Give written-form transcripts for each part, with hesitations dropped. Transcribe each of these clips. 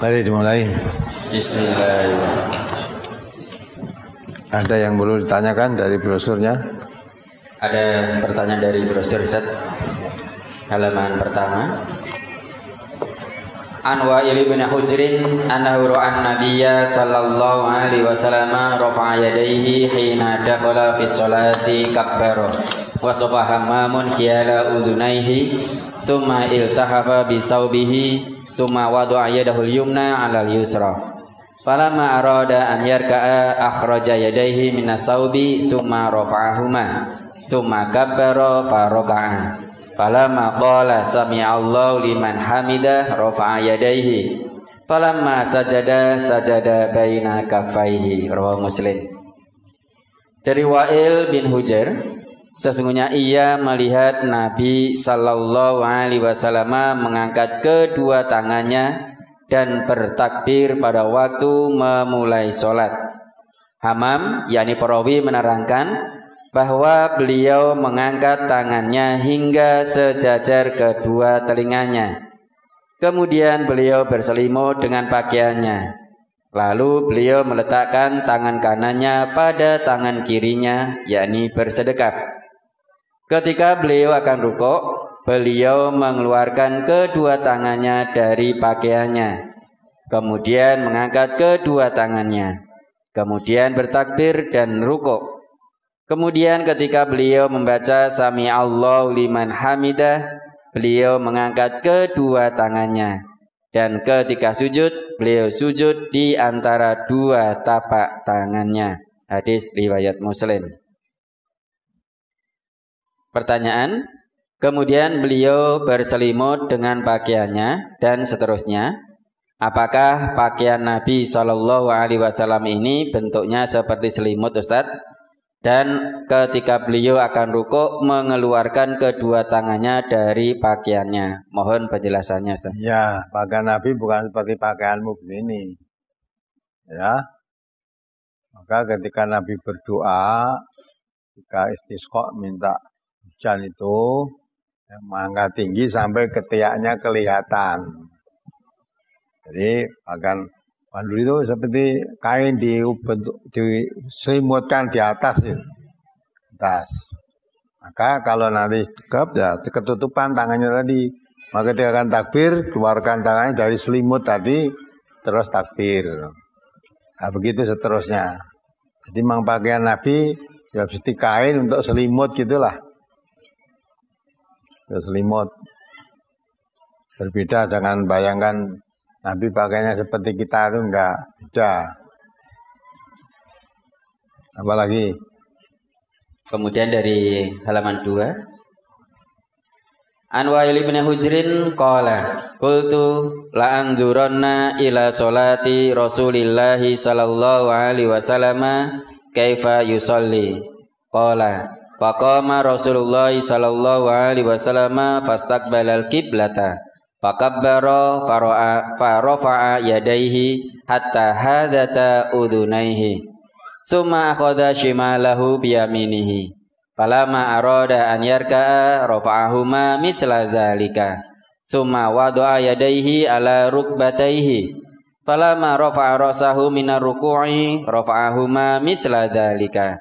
Mari dimulai. Bismillahirrahmanirrahim. Ada yang perlu ditanyakan dari brosurnya? Ada pertanyaan dari brosur Ustaz. Halaman pertama. An Wa'il bin Hujrin annahu ra'an nabiyya sallallahu alaihi wasallam rafa'a yadayhi hina dakhala fi sholati kabbara wa safaha mamun khiyala udunaihi summa iltahafa bi saubihi summa wada'a yadahu al-yumna 'ala al-yusra falamma arada an yarka'a akhraja yadayhi minas saubi summa rafa'ahuma summa kabbara fa raka'a falamma qala sami'allahu liman hamidah rafa'a yadayhi falamma sajada baina kaffaihi. Rawahu Muslim. Dari Wa'il bin Hujr, sesungguhnya ia melihat Nabi sallallahu alaihi wasallam mengangkat kedua tangannya dan bertakbir pada waktu memulai sholat. Hamam, yakni perawi, menerangkan bahwa beliau mengangkat tangannya hingga sejajar kedua telinganya. Kemudian beliau berselimut dengan pakaiannya. Lalu beliau meletakkan tangan kanannya pada tangan kirinya, yakni bersedekap. Ketika beliau akan rukuk, beliau mengeluarkan kedua tangannya dari pakaiannya. Kemudian mengangkat kedua tangannya. Kemudian bertakbir dan rukuk. Kemudian ketika beliau membaca Sami Allahu liman hamidah, beliau mengangkat kedua tangannya. Dan ketika sujud, beliau sujud di antara dua tapak tangannya. Hadis riwayat Muslim. Pertanyaan, kemudian beliau berselimut dengan pakaiannya dan seterusnya. Apakah pakaian Nabi Shallallahu Alaihi Wasallam ini bentuknya seperti selimut, Ustadz? Dan ketika beliau akan rukuk mengeluarkan kedua tangannya dari pakaiannya. Mohon penjelasannya, Ustaz. Ya, pakaian Nabi bukan seperti pakaianmu begini. Ya. Maka ketika Nabi berdoa, ketika istisqa minta hujan itu, mengangkat tinggi sampai ketiaknya kelihatan. Jadi pakaian dulu itu seperti kain diselimutkan di atas itu. Maka kalau nanti dekap ya ketutupan tangannya tadi. Maka ketika akan takbir, keluarkan tangannya dari selimut tadi, terus takbir. Nah, begitu seterusnya. Jadi memang pakaian Nabi ya mesti kain untuk selimut gitulah. Selimut. Berbeda, jangan bayangkan Nabi pakainya seperti kita itu enggak, beda. Apalagi? Kemudian dari halaman 2. An Wa'il bin Hujrin qala qultu la anzuranna ila salati Rasulillahi sallallahu alaihi wasallam kaifa yusalli. Qala faqama Rasulullah sallallahu alaihi wasallam fastaqbalal qiblata. Fakabbara farafa'a yadaihi hatta hadata udunaihi summa akhadha shimalahu biyaminihi falama arada an yarka'a rafa'ahuma misla dzalika summa wada'a yadaihi ala rukbataihi falama rafa'a ra'sahu minar ruku'i rafa'ahuma misla dzalika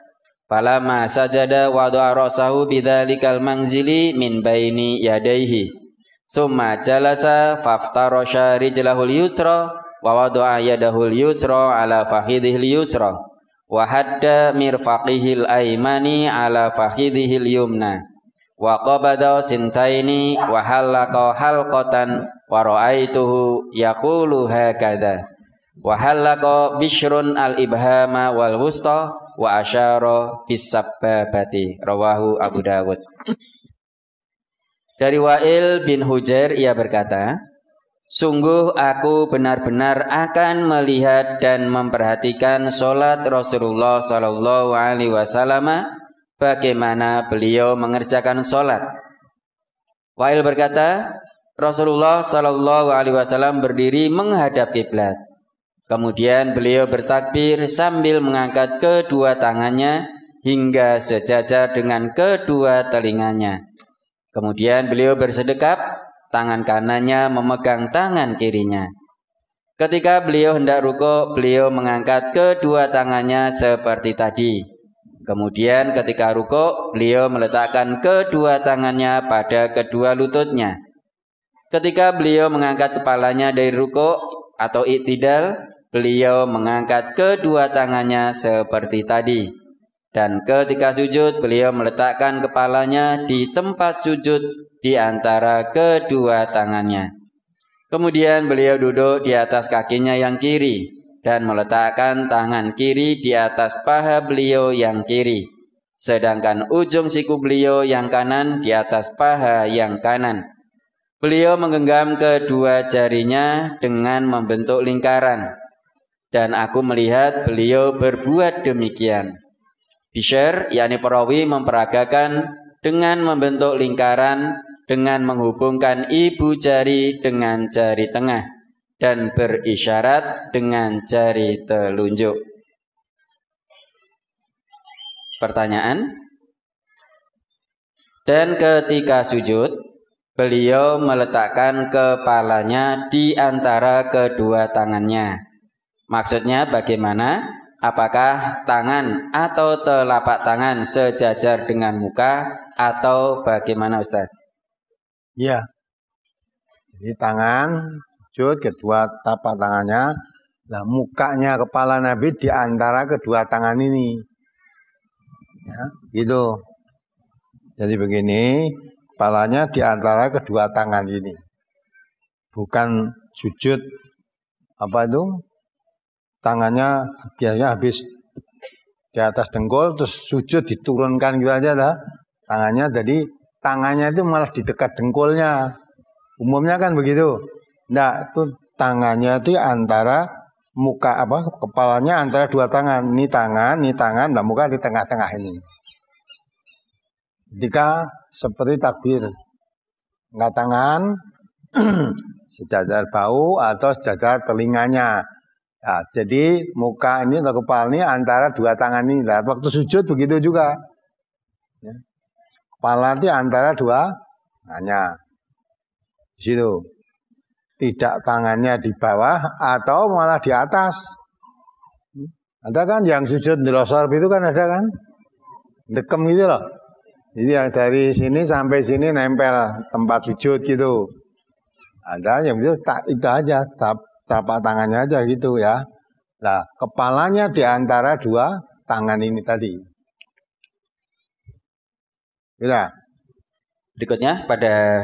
falama sajada wada'a ra'sahu bidzalikal manzili min baini yadaihi summa jalasa faftarasha rijlahul yusra wa wada'a yadahul yusra ala fakhidhil yusra wa hadda mirfaqihil aymani ala fakhidhil yumna wa qabada sintaini wa halaqa halqatan wa ra'aituhu yaqulu hakadha wa halaqa bishrun al ibhama wal wusta wa asyara bis sabbabati. Rawahu Abu Dawud. Dari Wa'il bin Hujr, ia berkata, sungguh aku benar-benar akan melihat dan memperhatikan sholat Rasulullah Sallallahu Alaihi Wasallam, bagaimana beliau mengerjakan sholat. Wa'il berkata, Rasulullah Sallallahu Alaihi Wasallam berdiri menghadap kiblat. Kemudian beliau bertakbir sambil mengangkat kedua tangannya hingga sejajar dengan kedua telinganya. Kemudian beliau bersedekap, tangan kanannya memegang tangan kirinya. Ketika beliau hendak rukuk, beliau mengangkat kedua tangannya seperti tadi. Kemudian ketika rukuk, beliau meletakkan kedua tangannya pada kedua lututnya. Ketika beliau mengangkat kepalanya dari rukuk atau i'tidal, beliau mengangkat kedua tangannya seperti tadi. Dan ketika sujud, beliau meletakkan kepalanya di tempat sujud di antara kedua tangannya. Kemudian beliau duduk di atas kakinya yang kiri dan meletakkan tangan kiri di atas paha beliau yang kiri. Sedangkan ujung siku beliau yang kanan di atas paha yang kanan. Beliau menggenggam kedua jarinya dengan membentuk lingkaran. Dan aku melihat beliau berbuat demikian. Bishr, yakni perawi, memperagakan dengan membentuk lingkaran dengan menghubungkan ibu jari dengan jari tengah dan berisyarat dengan jari telunjuk. Pertanyaan. Dan ketika sujud, beliau meletakkan kepalanya di antara kedua tangannya. Maksudnya bagaimana? Apakah tangan atau telapak tangan sejajar dengan muka atau bagaimana, Ustaz? Ya, jadi tangan sujud, kedua tapak tangannya, nah mukanya kepala Nabi di antara kedua tangan ini, ya, gitu. Jadi begini, kepalanya di antara kedua tangan ini, bukan sujud apa itu? Tangannya biasanya habis di atas dengkul terus sujud diturunkan gitu aja dah. Tangannya, jadi tangannya itu malah di dekat dengkulnya. Umumnya kan begitu. Nah, itu tangannya itu antara muka kepalanya antara dua tangan. Ini tangan, dan muka di tengah-tengah ini. Ketika seperti takbir, angkat tangan sejajar bahu atau sejajar telinganya. Ya, jadi muka ini atau kepala ini antara dua tangan ini. Nah, waktu sujud begitu juga. Ya. Kepala itu antara dua tangannya. Di situ. Tidak tangannya di bawah atau malah di atas. Ada kan yang sujud di losor itu kan ada kan? Dekem gitu loh. Jadi yang dari sini sampai sini nempel tempat sujud gitu. Ada yang itu aja, telapak tangannya aja gitu ya. Nah, kepalanya di antara dua tangan ini tadi. Ya. Berikutnya pada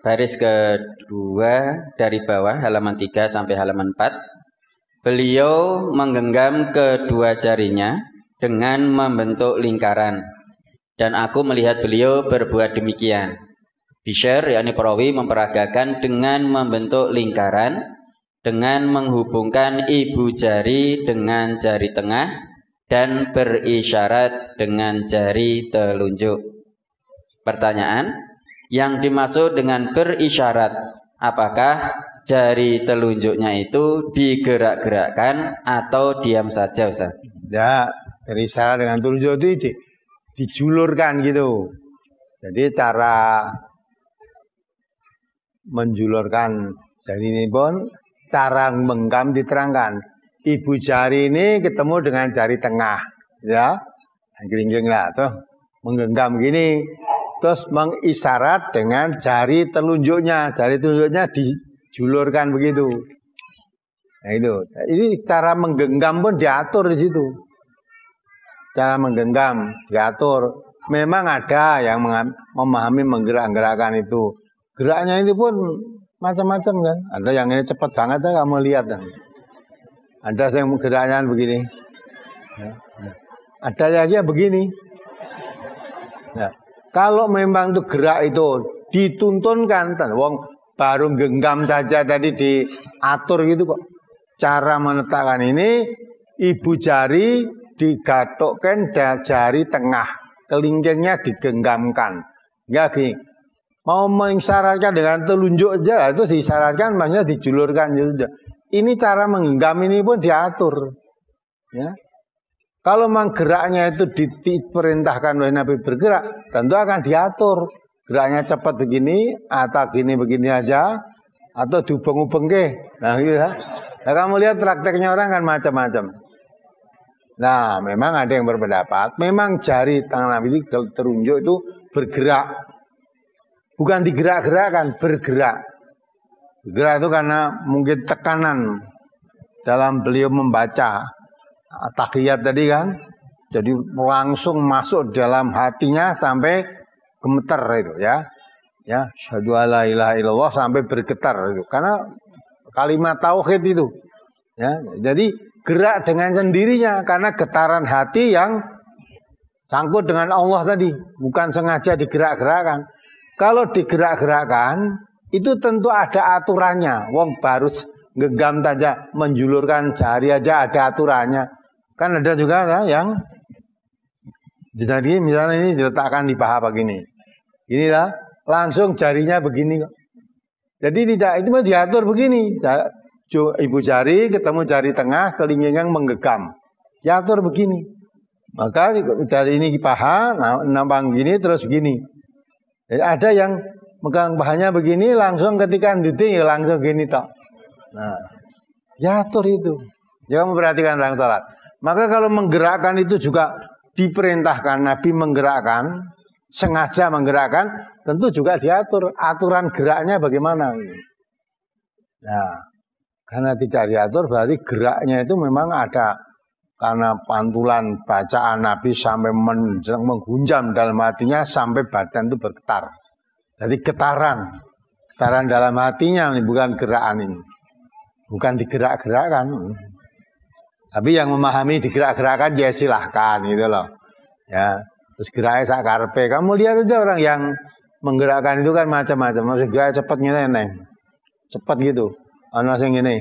baris kedua dari bawah halaman 3 sampai halaman 4. Beliau menggenggam kedua jarinya dengan membentuk lingkaran. Dan aku melihat beliau berbuat demikian. Bishr, yakni perawi, memperagakan dengan membentuk lingkaran, dengan menghubungkan ibu jari dengan jari tengah, dan berisyarat dengan jari telunjuk. Pertanyaan, yang dimaksud dengan berisyarat, apakah jari telunjuknya itu digerak-gerakkan atau diam saja, Ustaz? Ya, berisyarat dengan telunjuk itu dijulurkan gitu. Jadi cara menjulurkan jari ini pun cara menggenggam diterangkan. Ibu jari ini ketemu dengan jari tengah, ya, gelingging lah, tuh menggenggam gini, terus mengisyarat dengan jari telunjuknya dijulurkan begitu. Nah itu, ini cara menggenggam pun diatur di situ. Cara menggenggam diatur. Memang ada yang memahami menggerak-gerakkan itu. Geraknya itu pun macam-macam kan. Ada yang ini cepat banget ya, kamu lihat kan. Ada yang geraknya begini. Ada lagi yang begini. Nah, kalau memang itu gerak itu dituntunkan, wong baru genggam saja tadi diatur gitu kok. Cara menetapkan ini, ibu jari digatokkan jari tengah, kelingkingnya digenggamkan. Enggak gini. Mau mengisyaratkan dengan telunjuk aja, itu disyaratkan maksudnya dijulurkan juga. Ini cara menggenggam ini pun diatur. Ya. Kalau memang geraknya itu diperintahkan oleh Nabi bergerak, tentu akan diatur. Geraknya cepat begini atau gini-begini aja, atau diubeng-ubeng ke. Nah gitu ya. Nah, kamu lihat prakteknya orang kan macam-macam. Nah, memang ada yang berpendapat, memang jari tangan Nabi itu terunjuk itu bergerak. Bukan digerak-gerakkan, bergerak. Bergerak itu karena mungkin tekanan dalam beliau membaca tahiyat tadi kan. Jadi langsung masuk dalam hatinya sampai gemeter itu ya. Ya, syahadu alla ilaha illallah sampai bergetar itu. Karena kalimat tauhid itu. Ya, jadi gerak dengan sendirinya karena getaran hati yang sangkut dengan Allah tadi, bukan sengaja digerak-gerakkan. Kalau digerak-gerakkan itu tentu ada aturannya. Wong baru genggam saja, menjulurkan jari aja ada aturannya. Kan ada juga yang jadi misalnya ini diletakkan di paha begini. Inilah langsung jarinya begini kok. Jadi tidak, itu mah diatur begini. Ibu jari ketemu jari tengah, kelingking menggegam. Diatur begini. Maka jari ini di paha, nampang gini terus begini. Jadi ada yang megang pahanya begini, langsung ketika duduk ya langsung gini tok. Nah, diatur itu. Jangan memperhatikan dalam salat. Maka kalau menggerakkan itu juga diperintahkan Nabi menggerakkan, sengaja menggerakkan, tentu juga diatur. Aturan geraknya bagaimana? Nah, karena tidak diatur berarti geraknya itu memang ada. Karena pantulan bacaan Nabi sampai menghunjam dalam hatinya sampai badan itu bergetar. Jadi getaran dalam hatinya ini bukan gerakan ini. Bukan digerak-gerakkan. Tapi yang memahami digerak-gerakkan ya silahkan gitu loh. Ya, terus geraknya sak karepe. Kamu lihat aja orang yang menggerakkan itu kan macam-macam. Maksudnya gerak cepat ngene. Cepat gitu. Ono sing ngene.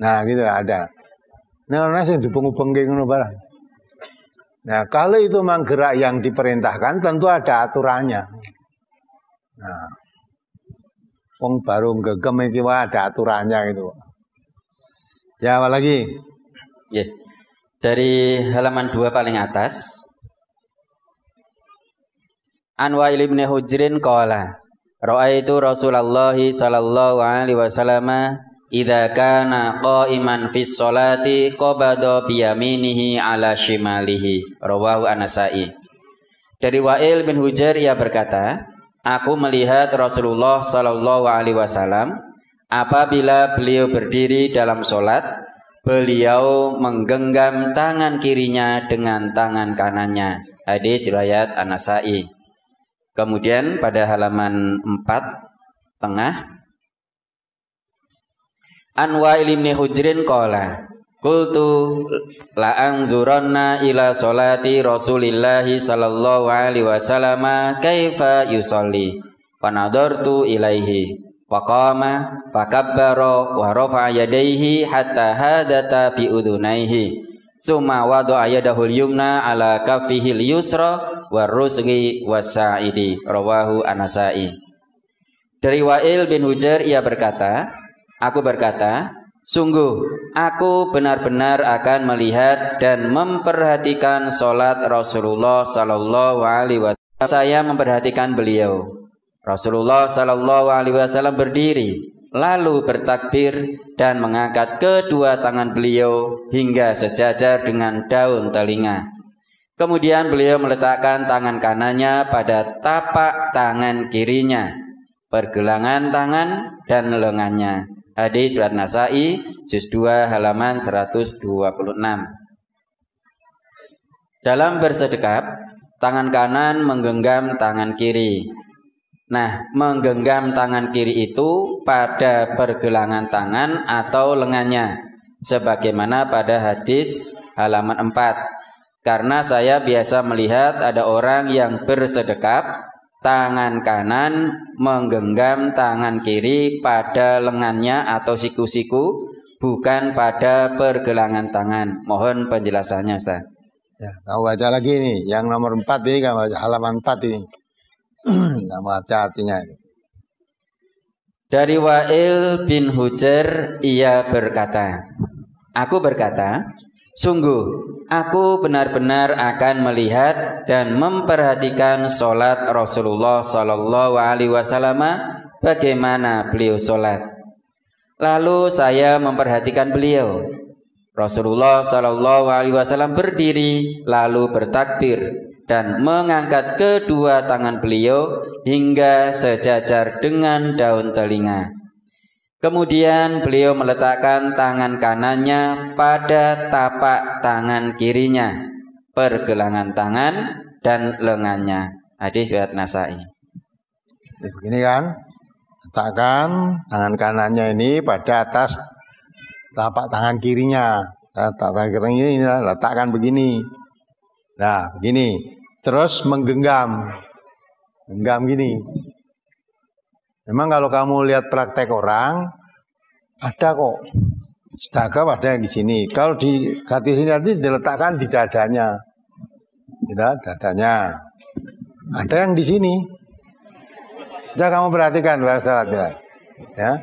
Nah, gitu ada. Nah, ono sing dibeng-beng ngono barang. Nah, kalau itu memang gerak yang diperintahkan tentu ada aturannya. Nah, wong baru gegem itu ada aturannya gitu. Ya, apa lagi? Ya. Dari halaman 2 paling atas. An Wa'il bin Hujrin qala ra'aitu Rasulullah sallallahu alaihi wasallam idza kana qa'iman fis sholati qabada bi yaminihi ala shimalihi. Rawahu An-Nasa'i. Dari Wa'il bin Hujr ia berkata, aku melihat Rasulullah sallallahu alaihi wasallam apabila beliau berdiri dalam sholat, beliau menggenggam tangan kirinya dengan tangan kanannya. Hadis riwayat An-Nasa'i. Kemudian pada halaman 4 tengah, An Wa'il bin Hujrin qala qultu la anzuranna ila sholati Rasulillahi sallallahu alaihi wasallam kaifa yusalli wa nadartu ilaihi wa qama fa kabbara wa rafa'a yadayhi hatta hadata bi udunaihi summa wada'a yadahu al-yumna ala kaffihi al-yusra wa rusghi was-sa'idi. Rawahu An-Nasa'i. Dari Wa'il bin Hujr ia berkata, aku berkata, sungguh aku benar-benar akan melihat dan memperhatikan sholat Rasulullah sallallahu alaihi wasallam. Saya memperhatikan beliau. Rasulullah sallallahu alaihi wasallam berdiri, lalu bertakbir dan mengangkat kedua tangan beliau hingga sejajar dengan daun telinga. Kemudian beliau meletakkan tangan kanannya pada tapak tangan kirinya, pergelangan tangan dan lengannya. Hadis riwayat Nasa'i juz 2 halaman 126. Dalam bersedekap, tangan kanan menggenggam tangan kiri. Nah, menggenggam tangan kiri itu pada pergelangan tangan atau lengannya, sebagaimana pada hadis halaman 4. Karena saya biasa melihat ada orang yang bersedekap, tangan kanan menggenggam tangan kiri pada lengannya atau siku-siku, bukan pada pergelangan tangan. Mohon penjelasannya, Ustaz. Ya, kamu baca lagi ini, yang nomor 4 ini, kamu baca halaman 4 ini. Kamu baca artinya ini. Dari Wa'il bin Hujr ia berkata, aku berkata, sungguh aku benar-benar akan melihat dan memperhatikan sholat Rasulullah sallallahu alaihi wasallam bagaimana beliau sholat. Lalu saya memperhatikan beliau. Rasulullah Shallallahu Alaihi Wasallam berdiri lalu bertakbir dan mengangkat kedua tangan beliau hingga sejajar dengan daun telinga. Kemudian beliau meletakkan tangan kanannya pada tapak tangan kirinya, pergelangan tangan dan lengannya. Hadis riwayat Nasai. Begini kan, letakkan tangan kanannya ini pada atas tapak tangan kirinya. Tapak kirinya ini letakkan begini. Nah, begini. Terus menggenggam. Genggam gini. Memang kalau kamu lihat praktek orang, ada kok. Sedekap ada yang di sini. Kalau di hati sini nanti diletakkan di dadanya. Dadanya. Ada yang di sini. Ya kamu perhatikan salatnya. Ya.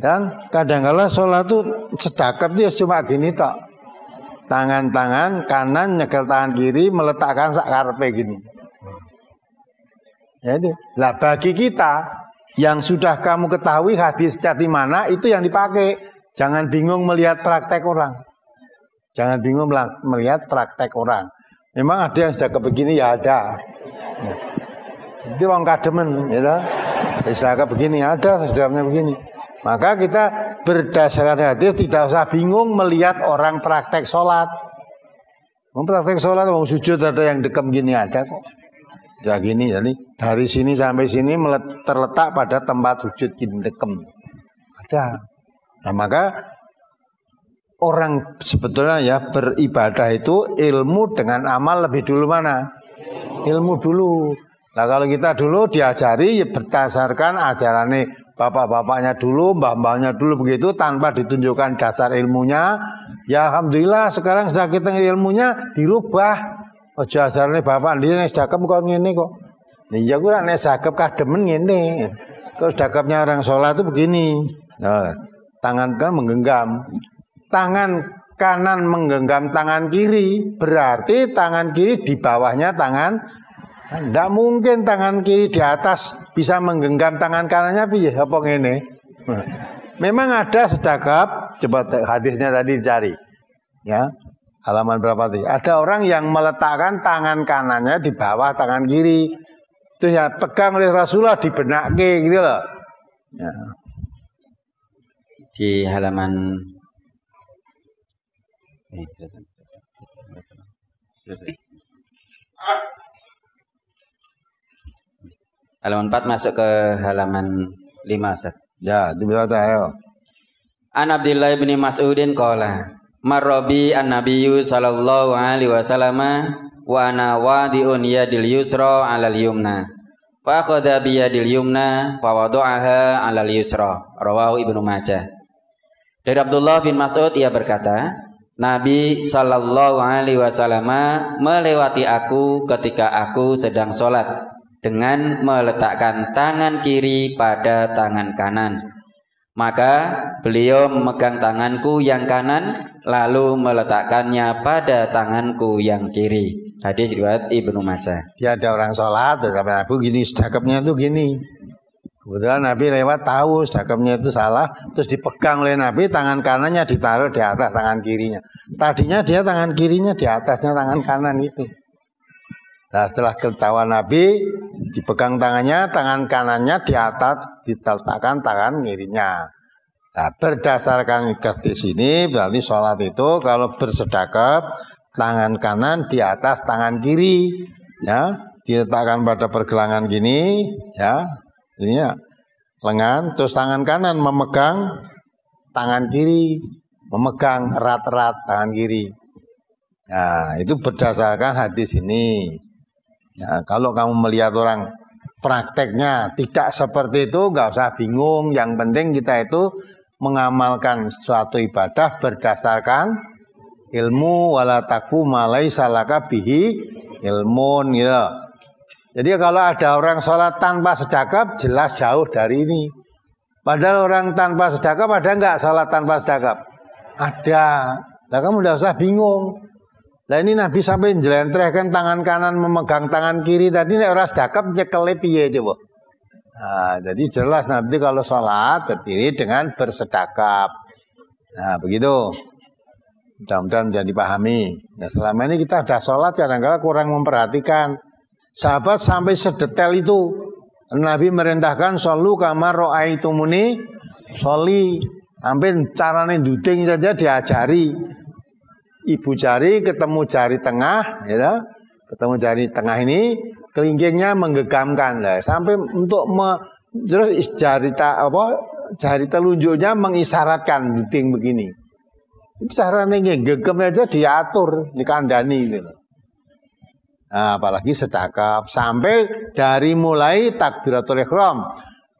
Dan kadang-kala sholat itu sedekap dia cuma gini tok. Tangan-tangan kanan nyekel tangan kiri meletakkan sakarpe gini. Ya itu. Lah bagi kita yang sudah kamu ketahui hadis jati mana itu yang dipakai. Jangan bingung melihat praktek orang. Jangan bingung melihat praktek orang. Memang ada yang jaga begini ya ada. Ya. Itu orang kademen, ya. Jaga begini ada, sedapnya begini. Maka kita berdasarkan hadis tidak usah bingung melihat orang praktek sholat. Praktek sholat, mau sujud ada yang dekem gini ada kok. Ya gini, jadi dari sini sampai sini terletak pada tempat sujud gini dekem. Ada. Nah maka orang sebetulnya ya beribadah itu ilmu dengan amal lebih dulu mana? Ilmu dulu. Nah kalau kita dulu diajari ya berdasarkan ajarannya bapak-bapaknya dulu, mbah-mbahnya dulu begitu tanpa ditunjukkan dasar ilmunya. Ya alhamdulillah sekarang setelah kita ilmunya dirubah. Ojo ajarane bapak dia nek zakep kok ngene kok. Nah, iya gue nek zakep kademen ngene. Kalau zakepnya orang sholat itu begini. Nah, tangan kan menggenggam. Tangan kanan menggenggam tangan kiri, berarti tangan kiri di bawahnya tangan. Tidak mungkin tangan kiri di atas bisa menggenggam tangan kanannya piye apa ngene. Memang ada sedekap, coba hadisnya tadi dicari. Ya. Halaman berapa tadi? Ada orang yang meletakkan tangan kanannya di bawah tangan kiri. Itu ya pegang oleh Rasulullah dibenake gitu loh. Ya. Di halaman halaman 4 masuk ke halaman 5 Ustaz. Ya, di belakang ayo. An Abdillah bin Mas'udin qala Marrobi an-nabiyyu sallallahu alaihi wasallam wa ana wadi'un yadil yusra 'alal yumna fa akhadha bi yadil yumna fa wada'aha 'alal yusra rawahu Ibnu Majah. Dari Abdullah bin Mas'ud ia berkata, Nabi sallallahu alaihi wasallam melewati aku ketika aku sedang sholat dengan meletakkan tangan kiri pada tangan kanan. Maka beliau memegang tanganku yang kanan lalu meletakkannya pada tanganku yang kiri. Hadis riwayat Ibnu Majah. Ya ada orang sholat, sampai Abu gini, sedekapnya itu gini. Kebetulan Nabi lewat tahu sedekapnya itu salah, terus dipegang oleh Nabi, tangan kanannya ditaruh di atas tangan kirinya. Tadinya dia tangan kirinya di atasnya tangan kanan itu. Nah setelah ketahuan Nabi, dipegang tangannya, tangan kanannya di atas, diletakkan tangan kirinya. Nah, berdasarkan hadis ini berarti sholat itu kalau bersedekap tangan kanan di atas tangan kiri, ya diletakkan pada pergelangan gini, ya ini ya lengan, terus tangan kanan memegang tangan kiri, memegang erat-erat tangan kiri. Nah itu berdasarkan hadis ini. Ya, kalau kamu melihat orang prakteknya tidak seperti itu, nggak usah bingung. Yang penting kita itu mengamalkan suatu ibadah berdasarkan ilmu, wala takfu ma laisa laka bihi ilmun gitu. Jadi kalau ada orang sholat tanpa sedekap jelas jauh dari ini. Padahal orang tanpa sedekap ada nggak sholat tanpa sedekap? Ada. Nah kamu nggak usah bingung. Nah ini Nabi sampai jelentrehkan tangan kanan memegang tangan kiri tadi nek ora sedekap nyekele piye coba? Nah, jadi jelas Nabi kalau sholat berdiri dengan bersedekap. Nah, begitu. Mudah-mudahan bisa dipahami. Ya, selama ini kita sudah sholat kadang-kadang kurang memperhatikan. Sahabat sampai sedetail itu. Nabi merintahkan sholu kama ro'aitumuni sholi. Sampai caranya duding saja diajari. Ibu jari ketemu jari tengah, ya, ketemu jari tengah ini kelingkingnya menggegamkan lah. Sampai untuk terus jari telunjuknya mengisyaratkan duding begini. Itu caranya gegem aja diatur, dikandani gitu. Nah, apalagi sedekap sampai dari mulai takbiratul ihram,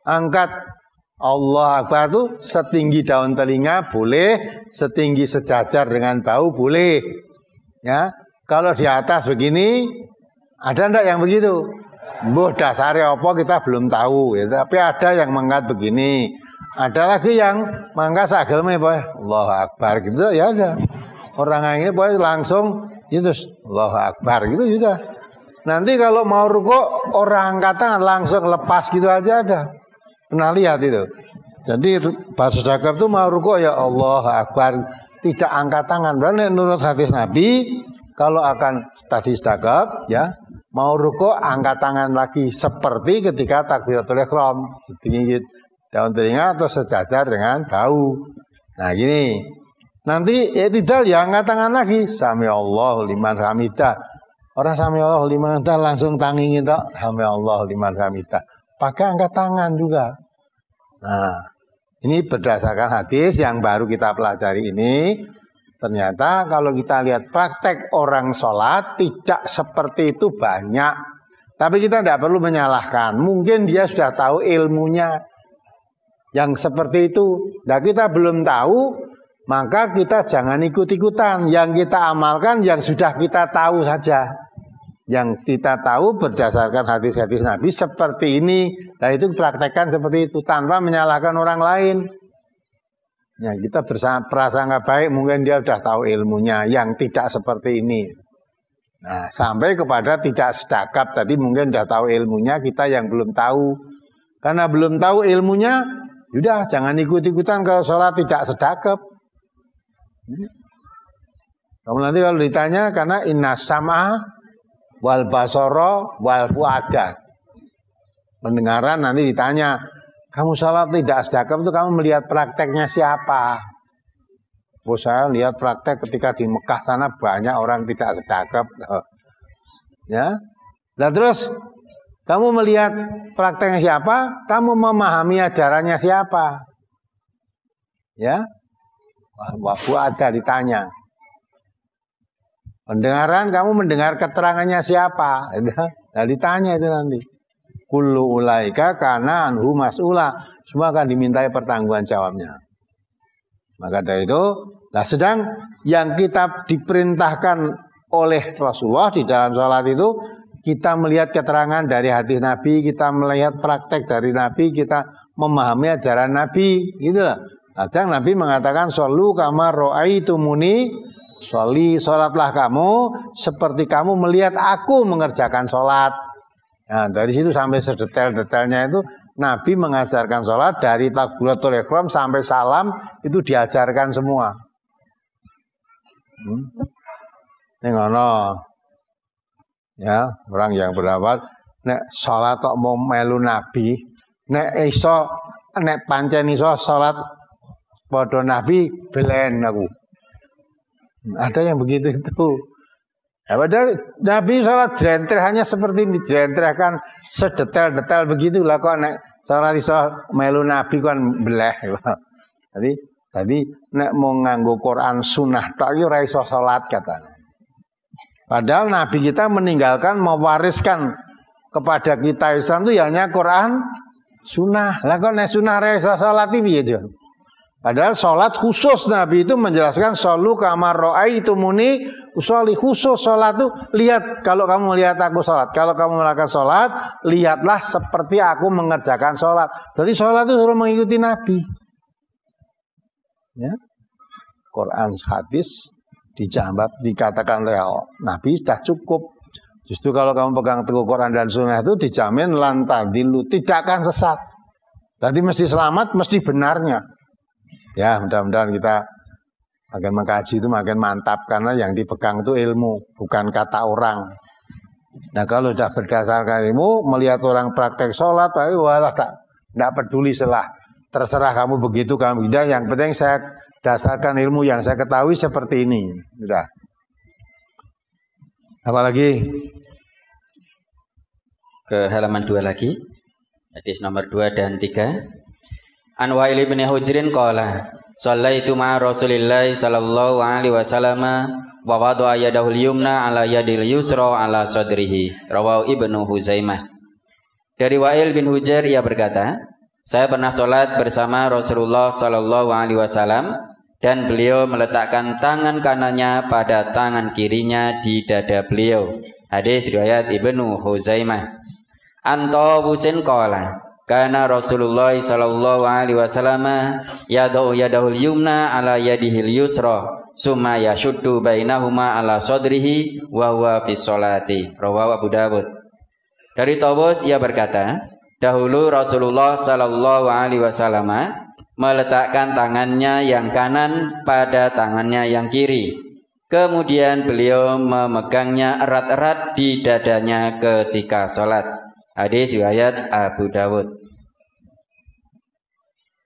angkat Allah Akbar itu setinggi daun telinga boleh, setinggi sejajar dengan bau boleh. Ya, kalau di atas begini ada ndak yang begitu? Mbah dasare apa kita belum tahu ya, tapi ada yang mengangkat begini. Ada lagi yang mangkat sagelme apa? Allahu Akbar gitu ya ada. Orang yang ini boleh langsung itu Allahu Akbar gitu sudah. Nanti kalau mau rukuk orang angkat tangan langsung lepas gitu aja ada. Pernah lihat itu. Jadi pas sedekap itu mau rukuk ya Allahu Akbar, tidak angkat tangan. Dan menurut hadis Nabi kalau akan tadi sedekap ya mau rukuk angkat tangan lagi seperti ketika takbiratul ihram. Tinggi daun telinga atau sejajar dengan bau. Nah gini. Nanti i'tidal ya angkat tangan lagi. Sami Allahu liman hamidah. Orang sami Allahu liman hamidah langsung tangingin tok. Sami Allahu liman hamidah. Pakai angkat tangan juga. Nah, ini berdasarkan hadis yang baru kita pelajari ini. Ternyata kalau kita lihat praktek orang sholat tidak seperti itu banyak. Tapi kita tidak perlu menyalahkan. Mungkin dia sudah tahu ilmunya yang seperti itu. Nah kita belum tahu, maka kita jangan ikut-ikutan. Yang kita amalkan yang sudah kita tahu saja. Yang kita tahu berdasarkan hadis-hadis Nabi seperti ini. Nah itu praktekkan seperti itu tanpa menyalahkan orang lain. Ya, kita berprasangka baik mungkin dia sudah tahu ilmunya yang tidak seperti ini. Nah, sampai kepada tidak sedekap tadi mungkin sudah tahu ilmunya, kita yang belum tahu. Karena belum tahu ilmunya, sudah jangan ikut-ikutan kalau sholat tidak sedekap. Kamu nanti kalau ditanya karena inna sam'a wal basara wal fuada. Pendengaran nanti ditanya, kamu sholat tidak sedekap itu kamu melihat prakteknya siapa? Oh saya lihat praktek ketika di Mekah sana banyak orang tidak sedekap. Ya. Nah terus kamu melihat prakteknya siapa? Kamu memahami ajarannya siapa? Ya. Waktu ada ditanya. Pendengaran kamu mendengar keterangannya siapa? Nah ditanya itu nanti. Kullu ulaika kana anhu mas'ula. Semua akan dimintai pertanggungan jawabnya. Maka dari itu, nah sedang yang kita diperintahkan oleh Rasulullah di dalam sholat itu, kita melihat keterangan dari hadis Nabi, kita melihat praktek dari Nabi, kita memahami ajaran Nabi, gitulah. Kadang Nabi mengatakan shollu kama ro'aitumuni, sholatlah kamu seperti kamu melihat aku mengerjakan sholat. Nah, dari situ sampai sedetail-detailnya itu Nabi mengajarkan sholat dari takbiratul ihram sampai salam itu diajarkan semua. Ini ngono. Ya, orang yang berpendapat nek sholat kok mau melu Nabi, nek iso nek pancen iso sholat padha Nabi belen aku. Ada yang begitu itu. Ya, padahal Nabi sholat jrentreh hanya seperti ini, jrentreh kan sedetail-detail begitu lah kok nek sholat iso melu Nabi kan beleh. Jadi nek mau nganggo Quran sunnah tok ora iso sholat katanya. Padahal Nabi kita meninggalkan mewariskan kepada kita Islam itu hanya Quran sunnah. Lah kok nek sunnah ra iso sholat piye ya? Padahal sholat khusus Nabi itu menjelaskan shollu kama ro'aitumuni usolli, khusus sholat itu lihat kalau kamu melihat aku sholat, kalau kamu melakukan sholat lihatlah seperti aku mengerjakan sholat. Jadi sholat itu suruh mengikuti Nabi. Ya, Quran hadis dijambat dikatakan oleh Nabi sudah cukup. Justru kalau kamu pegang teguh Quran dan Sunnah itu dijamin lantadilu, tidak akan sesat. Berarti mesti selamat, mesti benarnya. Ya, mudah-mudahan kita makin mengkaji itu makin mantap karena yang dipegang itu ilmu, bukan kata orang. Nah, kalau sudah berdasarkan ilmu, melihat orang praktek sholat, walah tidak peduli selah. Terserah kamu begitu, kamu tidak. Yang penting saya dasarkan ilmu yang saya ketahui seperti ini. Sudah. Apalagi? Ke halaman 2 lagi. Hadis nomor 2 dan 3. An Wa'il bin Hujrin qala shallaitu ma'a Rasulillah sallallahu alaihi wasallam wa wada'a yadahu al-yumna ala yadil yusra ala sadrihi. Rawahu Ibnu Huzaimah. Dari Wa'il bin Hujr ia berkata, saya pernah sholat bersama Rasulullah sallallahu alaihi wasallam dan beliau meletakkan tangan kanannya pada tangan kirinya di dada beliau. Hadis riwayat Ibnu Huzaimah. Antawusin qala kana Rasulullah sallallahu alaihi wasallam yad'u yadahul yumna ala yadihil yusra summa yashuddu bainahuma ala sadrihi wa huwa fi sholati. Rawahu Abu Dawud. Dari Tawus ia berkata, dahulu Rasulullah sallallahu alaihi wasallam meletakkan tangannya yang kanan pada tangannya yang kiri. Kemudian beliau memegangnya erat-erat di dadanya ketika sholat. Hadis riwayat Abu Dawud.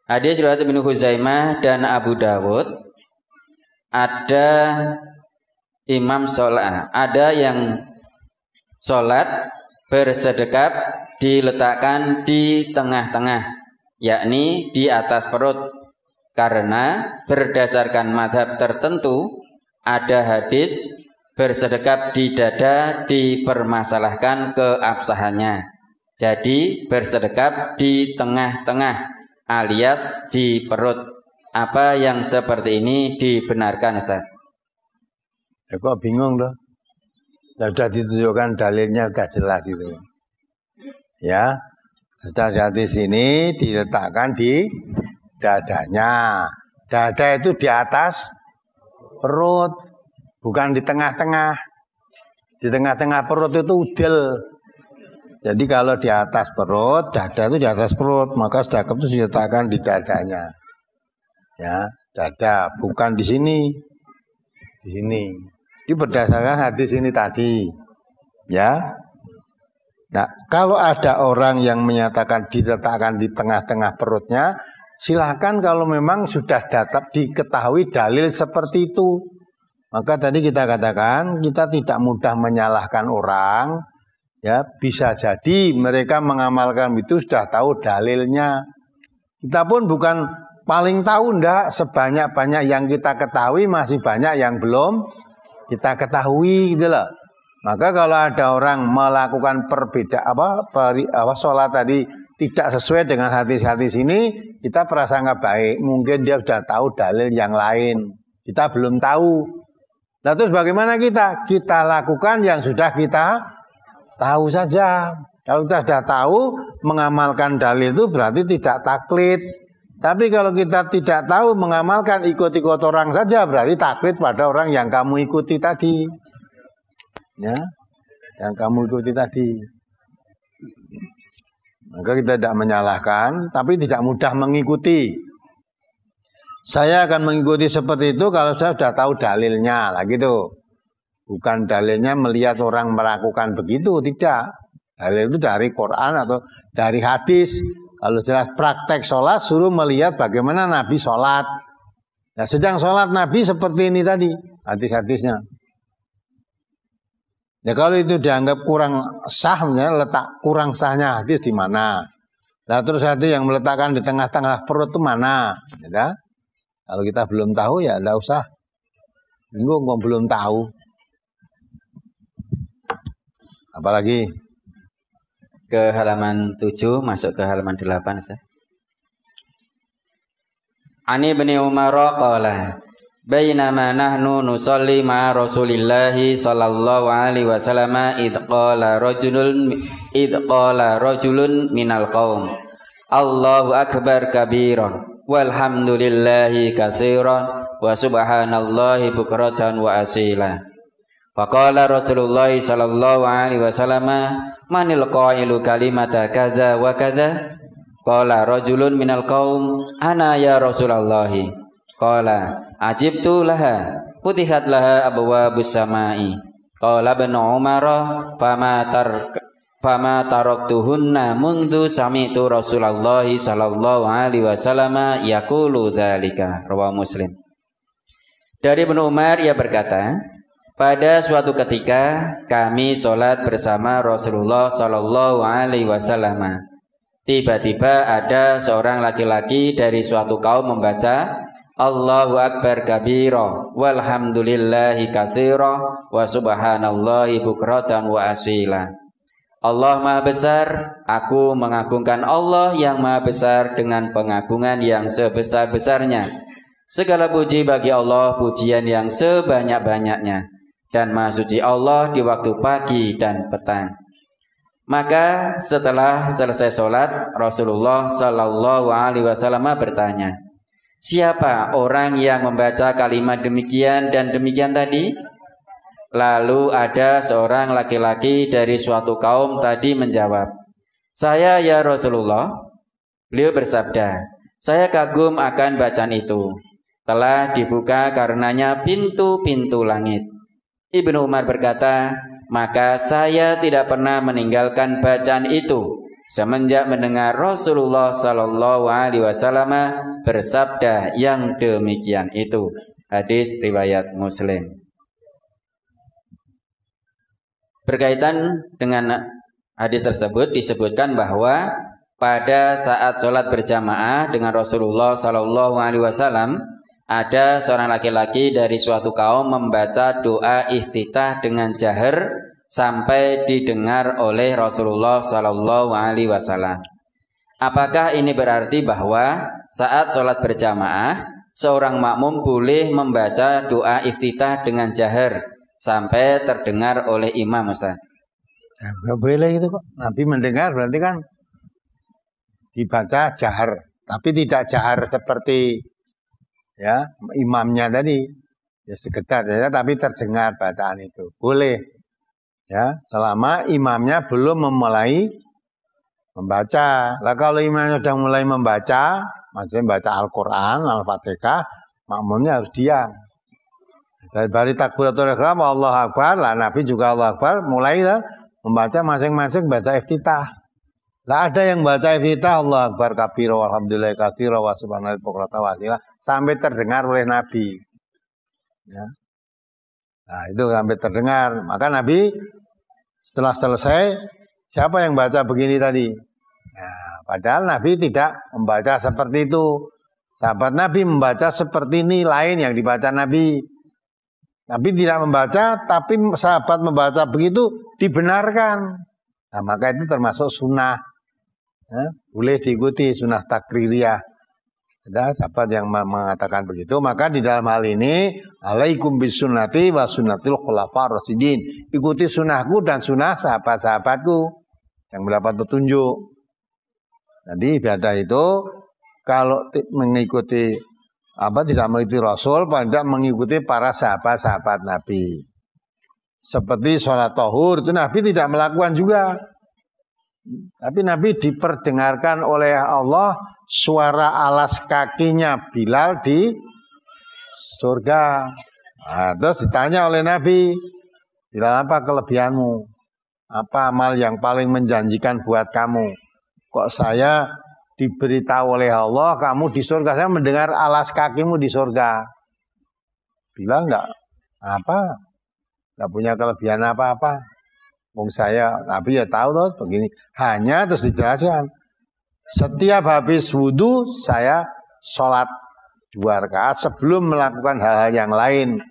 Hadis riwayat Ibnu Huzaimah dan Abu Dawud. Ada imam sholat, ada yang sholat bersedekap diletakkan di tengah-tengah, yakni di atas perut. Karena berdasarkan madhab tertentu, ada hadis bersedekap di dada dipermasalahkan keabsahannya. Jadi bersedekap di tengah-tengah alias di perut. Apa yang seperti ini dibenarkan, Ustaz? Ya kok bingung loh. Sudah ditunjukkan dalilnya sudah jelas itu. Ya, sudah di sini diletakkan di dadanya. Dada itu di atas perut, bukan di tengah-tengah. Di tengah-tengah perut itu udel. Jadi kalau di atas perut, dada itu di atas perut, maka sedekap itu diletakkan di dadanya. Ya, dada, bukan di sini. Di sini. Ini berdasarkan hadis ini tadi. Ya. Nah, kalau ada orang yang menyatakan diletakkan di tengah-tengah perutnya, silakan kalau memang sudah diketahui dalil seperti itu. Maka tadi kita katakan, kita tidak mudah menyalahkan orang. Ya, bisa jadi mereka mengamalkan itu sudah tahu dalilnya. Kita pun bukan paling tahu, ndak. Sebanyak-banyak yang kita ketahui masih banyak yang belum kita ketahui gitu loh. Maka kalau ada orang melakukan sholat tadi tidak sesuai dengan hadis-hadis ini, kita prasangka baik. Mungkin dia sudah tahu dalil yang lain. Kita belum tahu. Nah, terus bagaimana kita? Kita lakukan yang sudah kita tahu saja. Kalau kita sudah tahu, mengamalkan dalil itu berarti tidak taklid. Tapi kalau kita tidak tahu, mengamalkan ikut-ikut orang saja, berarti taklid pada orang yang kamu ikuti tadi. Ya, yang kamu ikuti tadi. Maka kita tidak menyalahkan, tapi tidak mudah mengikuti. Saya akan mengikuti seperti itu kalau saya sudah tahu dalilnya, lah gitu. Bukan dalilnya melihat orang melakukan begitu, tidak. Dalil itu dari Quran atau dari hadis. Kalau jelas praktek sholat, suruh melihat bagaimana Nabi sholat. Nah, sedang sholat Nabi seperti ini tadi, hadis-hadisnya. Ya kalau itu dianggap kurang sahnya, letak kurang sahnya hadis di mana? Nah, terus hadis yang meletakkan di tengah-tengah perut itu mana? Ya, kalau kita belum tahu ya tidak usah. Bingung kok belum tahu. Apalagi ke halaman 7 masuk ke halaman 8, Ustaz. Ani bin Umar qala bainama nahnu nusalli ma Rasulillah sallallahu alaihi wasallam id qala rajulun minal qaum Allahu akbar kabiran walhamdulillahi katsiran wa subhanallahi bukratan wa asila. Faqala Rasulullah sallallahu alaihi wasallam, manil qailu kalimata kaza wa kaza? Qala rajulun minal qaum, ana ya Rasulullah. Qala ajibtu laha, futihat laha abwabus samai. Qala ibn Umar, fama taraktuhunna mundu sami'tu Rasulullah sallallahu alaihi wasallam yaqulu dzalika. Rawahu Muslim. Dari Ibnu Umar, ia berkata, pada suatu ketika kami sholat bersama Rasulullah sallallahu alaihi wasallam. Tiba-tiba ada seorang laki-laki dari suatu kaum membaca Allahu Akbar kabira walhamdulillahi katsira wa subhanallahi bukratan wa asila. Allah Maha Besar, aku mengagungkan Allah yang Maha Besar dengan pengagungan yang sebesar-besarnya. Segala puji bagi Allah, pujian yang sebanyak-banyaknya. Dan Maha Suci Allah di waktu pagi dan petang. Maka setelah selesai sholat, Rasulullah sallallahu alaihi wasallam bertanya, siapa orang yang membaca kalimat demikian dan demikian tadi? Lalu ada seorang laki-laki dari suatu kaum tadi menjawab, saya ya Rasulullah. Beliau bersabda, saya kagum akan bacaan itu. Telah dibuka karenanya pintu-pintu langit. Ibnu Umar berkata, maka saya tidak pernah meninggalkan bacaan itu semenjak mendengar Rasulullah sallallahu alaihi wasallam bersabda yang demikian itu. Hadis riwayat Muslim. Berkaitan dengan hadis tersebut disebutkan bahwa pada saat sholat berjamaah dengan Rasulullah sallallahu alaihi wasallam, ada seorang laki-laki dari suatu kaum membaca doa iftitah dengan jahar sampai didengar oleh Rasulullah sallallahu alaihi wasallam. Apakah ini berarti bahwa saat sholat berjamaah seorang makmum boleh membaca doa iftitah dengan jahar sampai terdengar oleh imam, Ustaz? Ya, nggak boleh itu kok. Nabi mendengar berarti kan dibaca jahar, tapi tidak jahar seperti ya imamnya tadi, ya sekedar saja tapi terdengar bacaan itu boleh ya selama imamnya belum memulai membaca. Lah kalau imamnya sudah mulai membaca, maksudnya baca Al-Quran, Al-Fatihah, makmumnya harus diam. Dari takbiratul ihram Allah Akbar, lah Nabi juga Allah Akbar, mulai ya, membaca masing-masing baca iftitah. Lah ada yang baca iftitah Allah Akbar kabira walhamdulillahi katsira wa subhanallahi bukratan wa asila sampai terdengar oleh Nabi. Ya. Nah, itu sampai terdengar. Maka Nabi setelah selesai, siapa yang baca begini tadi? Nah, padahal Nabi tidak membaca seperti itu. Sahabat Nabi membaca seperti ini, lain yang dibaca Nabi. Nabi tidak membaca, tapi sahabat membaca begitu dibenarkan. Nah, maka itu termasuk sunnah. Ya, boleh diikuti sunnah takririyah. Ada sahabat yang mengatakan begitu. Maka di dalam hal ini, alaikum bisunnati wa sunnatil khulafar rasyidin. Ikuti sunnahku dan sunnah sahabat-sahabatku yang mendapat petunjuk. Jadi ibadah itu kalau mengikuti tidak mengikuti Rasul, tidak mengikuti para sahabat-sahabat Nabi. Seperti sholat tahur itu Nabi tidak melakukan juga. Tapi Nabi diperdengarkan oleh Allah suara alas kakinya Bilal di surga. Nah, terus ditanya oleh Nabi, Bilal, apa kelebihanmu? Apa amal yang paling menjanjikan buat kamu? Kok saya diberitahu oleh Allah kamu di surga, saya mendengar alas kakimu di surga. Bilal enggak punya kelebihan apa-apa. Wong saya, Nabi ya tahu tuh begini. Hanya terus dijelaskan, setiap habis wudhu saya sholat 2 rakaat sebelum melakukan hal-hal yang lain.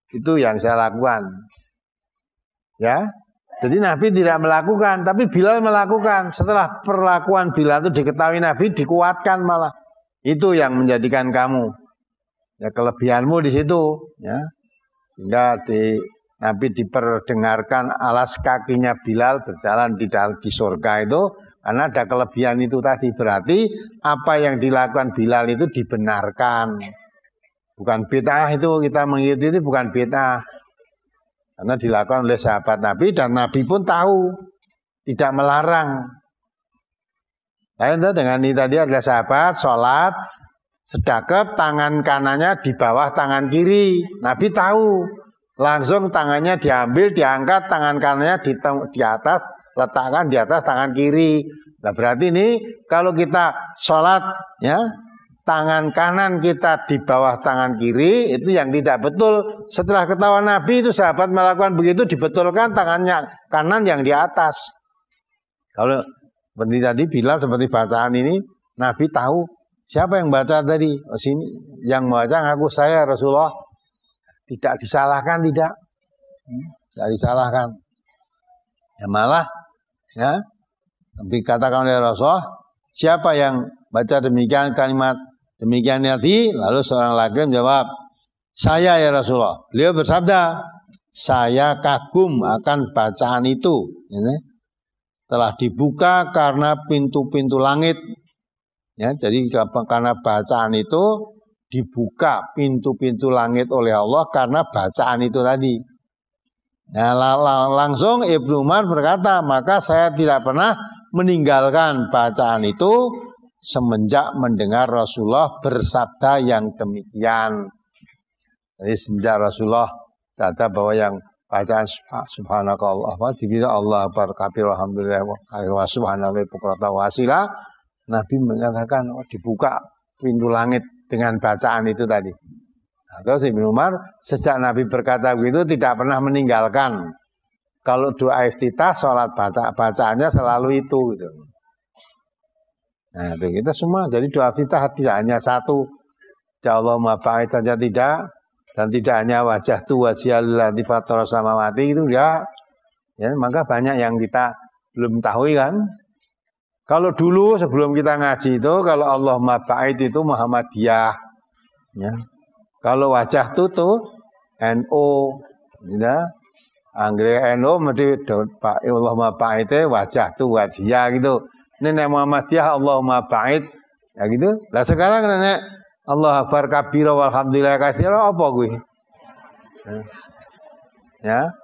Itu yang saya lakukan. Ya, jadi Nabi tidak melakukan, tapi Bilal melakukan. Setelah perlakuan Bilal itu diketahui Nabi, dikuatkan malah. Itu yang menjadikan kamu. Ya, kelebihanmu di situ. Ya, sehingga Nabi diperdengarkan alas kakinya Bilal berjalan di surga itu karena ada kelebihan itu tadi. Berarti apa yang dilakukan Bilal itu dibenarkan. Bukan bid'ah itu, kita mengikuti itu bukan bid'ah. Karena dilakukan oleh sahabat Nabi dan Nabi pun tahu, tidak melarang. Nah, dengan ini tadi adalah sahabat sholat, sedekap tangan kanannya di bawah tangan kiri. Nabi tahu, langsung tangannya diambil, diangkat, tangan kanannya di atas, letakkan di atas tangan kiri. Nah berarti ini kalau kita sholat, ya, tangan kanan kita di bawah tangan kiri, itu yang tidak betul. Setelah ketahuan Nabi itu sahabat melakukan begitu, dibetulkan tangannya kanan yang di atas. Kalau seperti tadi Bilal, seperti bacaan ini, Nabi tahu siapa yang baca tadi. Oh, sini yang membaca ngaku saya Rasulullah. Tidak disalahkan, tidak disalahkan. Ya malah, ya, tapi katakan oleh Rasulullah, siapa yang baca demikian kalimat demikian tadi, lalu seorang laki menjawab, saya ya Rasulullah. Beliau bersabda, saya kagum akan bacaan itu. Ini telah dibuka karena pintu-pintu langit. Ya, jadi karena bacaan itu dibuka pintu-pintu langit oleh Allah karena bacaan itu tadi. Nah, langsung Ibnu Umar berkata, maka saya tidak pernah meninggalkan bacaan itu semenjak mendengar Rasulullah bersabda yang demikian. Jadi semenjak Rasulullah kata bahwa yang bacaan subhanakallah, dibilang Allah akbar kabir alhamdulillah wa subhanallah bukrata wasila, Nabi mengatakan dibuka pintu langit dengan bacaan itu tadi. Terus Ibnu Umar sejak Nabi berkata begitu tidak pernah meninggalkan. Kalau doa iftitah sholat bacaannya selalu itu gitu. Nah itu kita semua. Jadi doa iftitah tidak hanya satu, ya Allahumma ba'id saja tidak, dan tidak hanya wajah tu wajhal fathara samawati itu ya. Ya maka banyak yang kita belum tahu kan. Kalau dulu sebelum kita ngaji itu kalau Allahumma ba'id itu Muhammadiyah, ya. Kalau wajah tuh NO, ya, Anggere NO mesti Pak Allahumma ba'id wajah tuh wajah gitu. Ini Muhammadiyah Allahumma ba'id, ya gitu. Lah sekarang nenek Allah akbar kabira walhamdulillah katsira apa gue? Ya.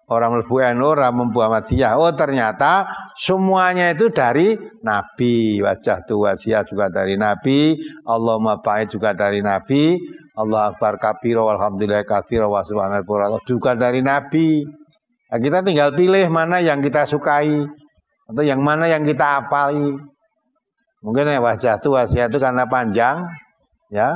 Orang mlebu NU, orang Muhammadiyah. Oh ternyata semuanya itu dari Nabi. Wajah tu wajah juga dari Nabi. Allahumma ba'id juga dari Nabi. Allah akbar kabira walhamdulillah katsira wa subhanallah juga dari Nabi. Nah, kita tinggal pilih mana yang kita sukai atau yang mana yang kita apali. Mungkin ya wajah tu wajah itu karena panjang, ya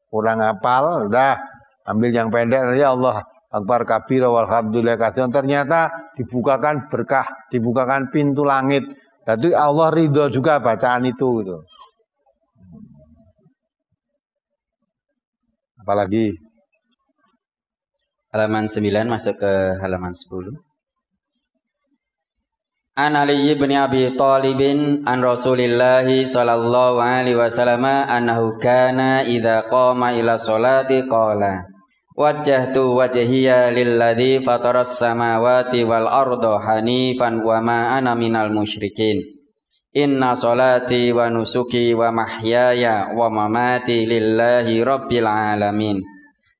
kurang hafal, udah ambil yang pendek aja Allah akbar kabira walhamdulillah katsiran, ternyata dibukakan berkah, dibukakan pintu langit. Jadi Allah ridho juga bacaan itu gitu. Apalagi halaman 9 masuk ke halaman 10. An Ali bin Abi Thalib an Rasulillah sallallahu alaihi wasallam annahu kana idza qama ila sholati qala wajjahtu wajhiya lilladzi fataras samawati wal arda hanifan wa ma ana minal musyrikin. Inna sholati wa nusuki wa mahyaya wa mamati lillahi rabbil alamin.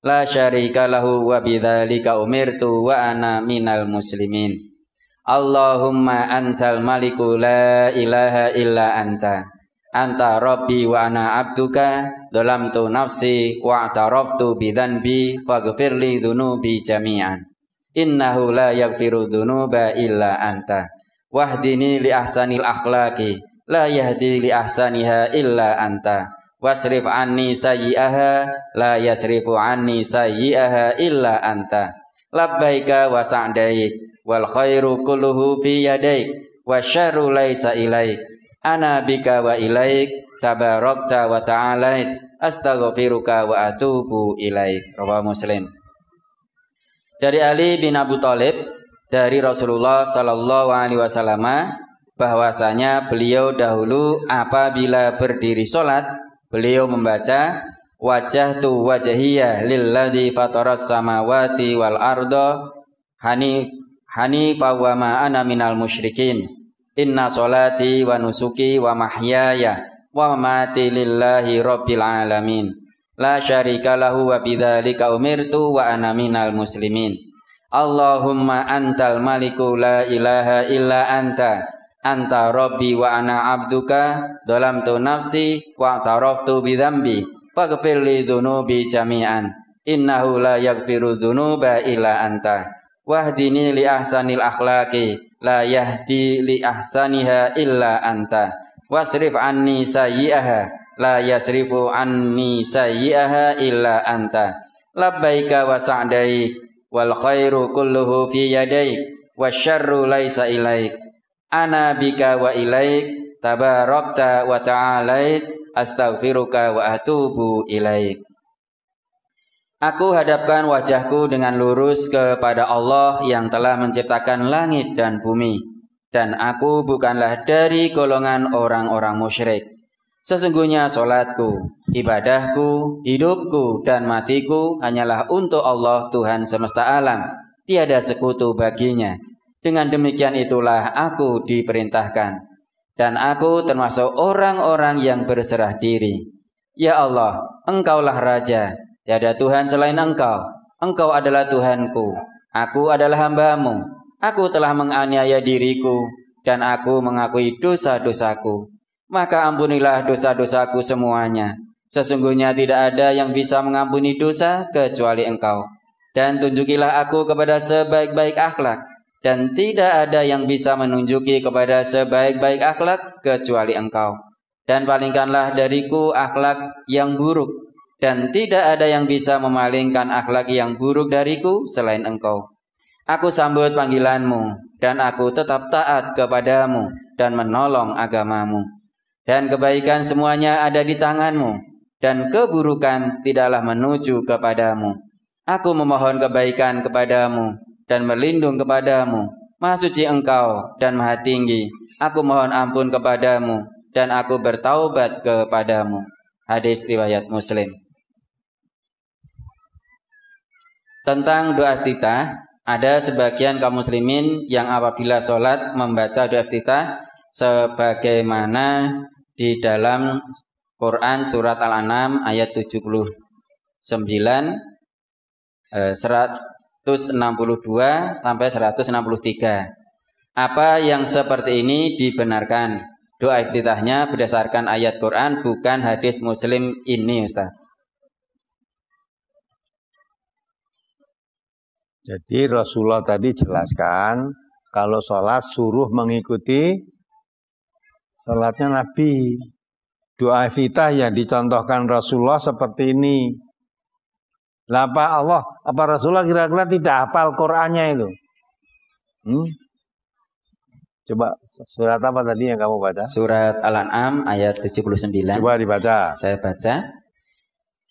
La syarika lahu wa bidzalika umirtu wa ana minal muslimin. Allahumma antal maliku la ilaha illa anta. Anta rabbi wa ana abduka dhalamtu nafsi wa i'taraftu bidzanbi faghfirli dzunubi jami'an. Innahu la yaghfiru dzunuba illa anta. Wahdini li ahsanil akhlaqi la yahdi li ahsaniha illa anta. Wasrif anni sayyi'aha la yasrifu anni sayyi'aha illa anta. Labbaika wa sa'daik wal khairu kulluhu fi yadaik wasyarru laisa ilaik. Ana bika wa ilaik tabarakta wa ta'alait astaghfiruka wa atubu ilaik. Rawahu Muslim. Dari Ali bin Abu Thalib dari Rasulullah sallallahu alaihi wasallam bahwasanya beliau dahulu apabila berdiri salat beliau membaca wajjahtu wajhiya lilladzi fataras samawati wal arda hanifa wa ma ana minal musyrikin. Inna sholati wa nusuki wa mahyaya wa mamati lillahi rabbil alamin. La syarika lahu wa bidzalika umirtu wa ana minal muslimin. Allahumma antal maliku la ilaha illa anta rabbi wa ana abduka dhalamtu nafsi wa taraftu bidhambi faghfir li dhunubi jami'an innahu la yaghfiru dhunuba illa anta wahdini li ahsanil akhlaqi la yahdi li ahsaniha illa anta wasrif anni sayyi'aha la yasrifu anni sayyi'aha illa anta labbaika wa sa'daik wal khairu kulluhu fi yadaik wasyarru laisa ilaik ana bika wa ilaik tabarakta wa ta'alait astaghfiruka wa atubu ilaik. Aku hadapkan wajahku dengan lurus kepada Allah yang telah menciptakan langit dan bumi, dan aku bukanlah dari golongan orang-orang musyrik. Sesungguhnya solatku, ibadahku, hidupku, dan matiku hanyalah untuk Allah Tuhan semesta alam. Tiada sekutu baginya. Dengan demikian itulah aku diperintahkan. Dan aku termasuk orang-orang yang berserah diri. Ya Allah, Engkaulah Raja. Tiada Tuhan selain Engkau. Engkau adalah Tuhanku. Aku adalah hamba-Mu. Aku telah menganiaya diriku. Dan aku mengakui dosa-dosaku. Maka ampunilah dosa-dosaku semuanya. Sesungguhnya tidak ada yang bisa mengampuni dosa kecuali Engkau. Dan tunjukilah aku kepada sebaik-baik akhlak. Dan tidak ada yang bisa menunjuki kepada sebaik-baik akhlak kecuali Engkau. Dan palingkanlah dariku akhlak yang buruk. Dan tidak ada yang bisa memalingkan akhlak yang buruk dariku selain Engkau. Aku sambut panggilanmu. Dan aku tetap taat kepadamu. Dan menolong agamamu. Dan kebaikan semuanya ada di tanganmu, dan keburukan tidaklah menuju kepadamu. Aku memohon kebaikan kepadamu, dan berlindung kepadamu. Maha suci Engkau, dan maha tinggi. Aku mohon ampun kepadamu, dan aku bertaubat kepadamu. Hadis riwayat Muslim. Tentang doa iftitah, ada sebagian kaum muslimin yang apabila sholat membaca doa iftitah sebagaimana di dalam Quran surat Al-An'am ayat 79, 162 sampai 163. Apa yang seperti ini dibenarkan? Doa iftitahnya berdasarkan ayat Quran, bukan hadis Muslim ini, Ustaz. Jadi Rasulullah tadi jelaskan kalau sholat suruh mengikuti salatnya Nabi. Doa iftitah yang dicontohkan Rasulullah seperti ini. Lah apa Rasulullah kira-kira tidak hafal Qur'annya itu? Coba surat apa tadi yang kamu baca? Surat Al-An'am ayat 79. Coba dibaca. Saya baca.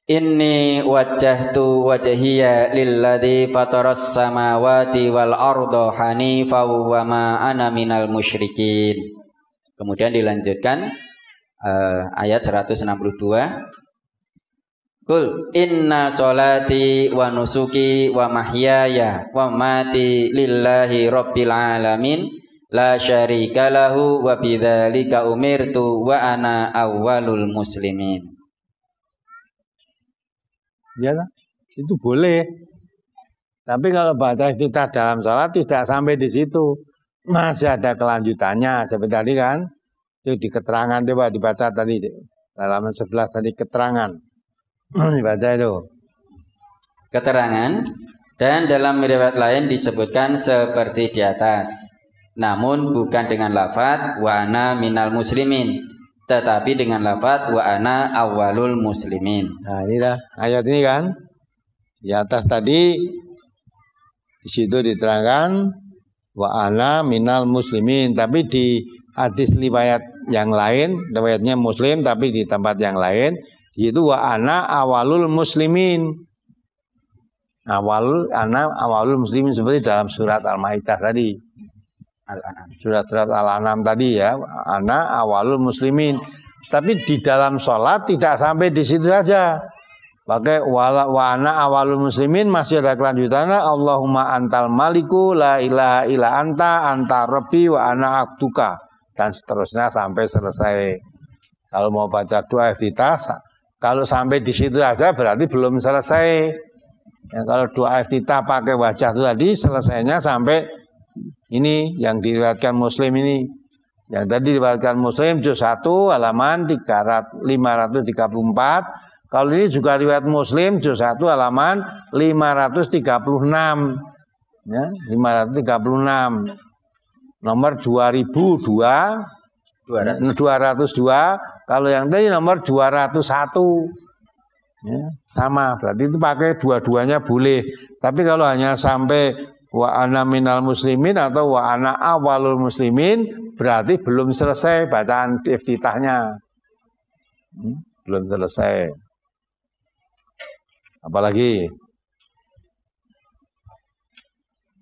Inni wajjahtu wajhiya lilladzi fataras samawati wal arda hanifa wa ma ana minal musyrikin. Kemudian dilanjutkan ayat 162. Qul inna sholati wa nusuki wa mahyaya wa mati lillahi rabbil alamin la syarika lahu wa bidzalika umirtu wa ana awwalul muslimin. Ya, itu boleh. Tapi kalau baca iftitah dalam sholat tidak sampai di situ. Masih ada kelanjutannya seperti tadi kan, itu di keterangan, coba dibaca tadi halaman 11 tadi keterangan, dibaca itu keterangan. Dan dalam riwayat lain disebutkan seperti di atas, namun bukan dengan lafaz wa ana minal muslimin, tetapi dengan lafaz wa ana awwalul muslimin. Nah inilah ayat ini kan di atas tadi, di situ diterangkan wa ana minal muslimin, tapi di hadis riwayat yang lain, riwayatnya Muslim tapi di tempat yang lain itu wa ana awalul muslimin. Ana awalul muslimin seperti dalam surat Al-Maidah tadi. Surat Al-An'am tadi ya, ana awalul muslimin. Tapi di dalam sholat tidak sampai di situ saja. Pakai wa ana awalul muslimin, masih ada kelanjutannya. Allahumma antal maliku la ilaha illa anta rabbi wa ana abduka, dan seterusnya sampai selesai. Kalau mau baca doa iftitah, kalau sampai di situ saja berarti belum selesai. Ya, kalau doa iftitah pakai wajah itu tadi selesainya sampai ini yang diriwayatkan Muslim ini. Yang tadi diriwayatkan Muslim juz 1 halaman 534. Kalau ini juga riwayat Muslim juz 1 halaman 536. Ya, 536. Nomor 202. Kalau yang tadi nomor 201. Ya, sama, berarti itu pakai dua-duanya boleh. Tapi kalau hanya sampai wa ana minal muslimin atau wa ana awalul muslimin, berarti belum selesai bacaan iftitahnya. Belum selesai. Apalagi?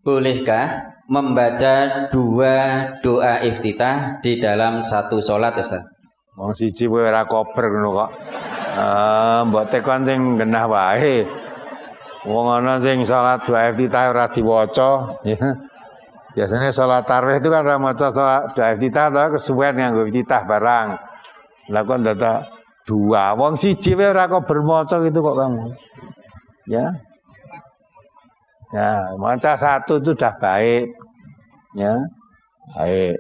Bolehkah membaca dua doa iftitah di dalam satu sholat, Ustaz? Wong siji kowe ora kober ngono kok. Mbok tekon sing genah wae. Wong ana sing salat doa iftitah ora diwaca, ya. Biasanya salat tarawih itu kan ora maca doa iftitah to kesuwen nganggo iftitah barang. Lah kok ndadak dua, wong siji wae ora kok bermaca gitu kok kamu. Ya. Ya, maca satu itu sudah baik. Ya. Baik.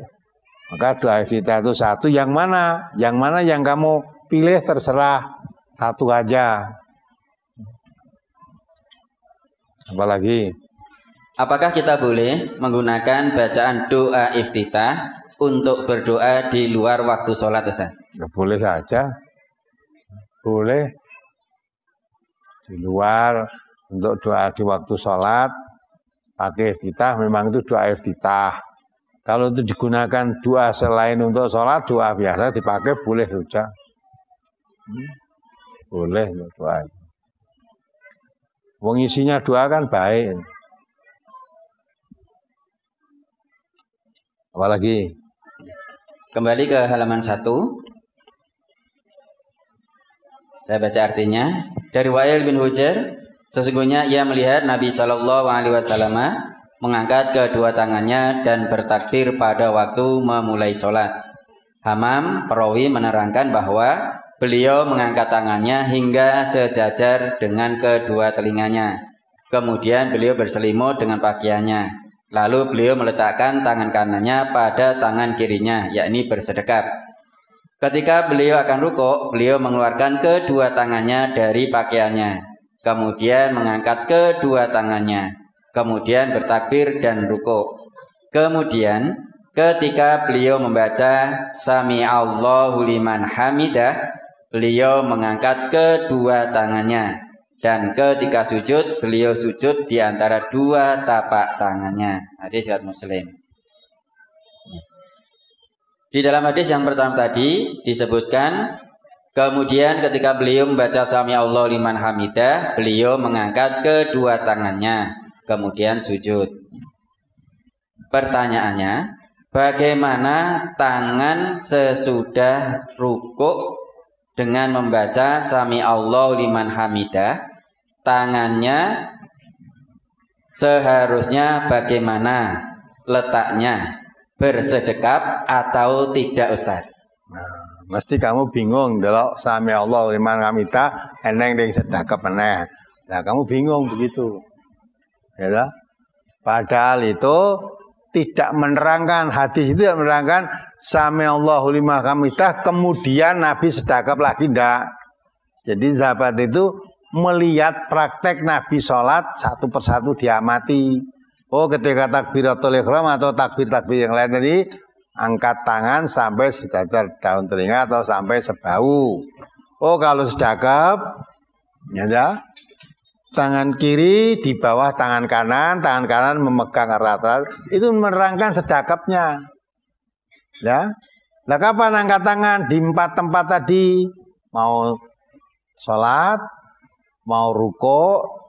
Maka doa iftitah itu satu, yang mana? Yang mana yang kamu pilih terserah, satu aja. Apalagi? Apakah kita boleh menggunakan bacaan doa iftitah untuk berdoa di luar waktu sholat, Ustaz? Ya, boleh saja. Boleh. Di luar untuk doa di waktu sholat, pakai iftitah, memang itu doa iftitah. Kalau itu digunakan doa selain untuk sholat, doa biasa dipakai boleh saja. Boleh doa. Wong isinya doa kan baik. Apalagi? Kembali ke halaman 1. Saya baca artinya. Dari Wa'il bin Hujr, sesungguhnya ia melihat Nabi SAW mengangkat kedua tangannya dan bertakbir pada waktu memulai sholat. Hamam perawi menerangkan bahwa beliau mengangkat tangannya hingga sejajar dengan kedua telinganya. Kemudian beliau berselimut dengan pakaiannya. Lalu beliau meletakkan tangan kanannya pada tangan kirinya, yakni bersedekap. Ketika beliau akan rukuk, beliau mengeluarkan kedua tangannya dari pakaiannya. Kemudian mengangkat kedua tangannya. Kemudian bertakbir dan rukuk. Kemudian ketika beliau membaca Sami Allahu liman hamidah, beliau mengangkat kedua tangannya. Dan ketika sujud, beliau sujud di antara dua tapak tangannya. Hadis riwayat Muslim. Di dalam hadis yang pertama tadi disebutkan, kemudian ketika beliau membaca Sami Allahu liman hamidah, beliau mengangkat kedua tangannya. Kemudian sujud. Pertanyaannya, bagaimana tangan sesudah rukuk dengan membaca Sami Allahu liman hamidah? Tangannya seharusnya bagaimana letaknya? Bersedekap atau tidak, Ustaz? Nah, mesti kamu bingung delok Sami Allahu liman hamidah eneng ning sedekap meneh. Nah, kamu bingung begitu. Ya, padahal itu tidak menerangkan, hadis itu tidak menerangkan Sami Allahu liman hamidah kemudian Nabi sedekap lagi, enggak. Jadi sahabat itu melihat praktek Nabi sholat satu persatu diamati. Oh, ketika takbiratul ihram atau takbir-takbir yang lain tadi, angkat tangan sampai sejajar daun telinga atau sampai sebau. Oh, kalau sedekap, ya, tangan kiri di bawah tangan kanan memegang erat-erat, itu menerangkan sedekapnya. Ya. Nah, kapan angkat tangan? Di 4 tempat tadi. Mau sholat, mau rukuk,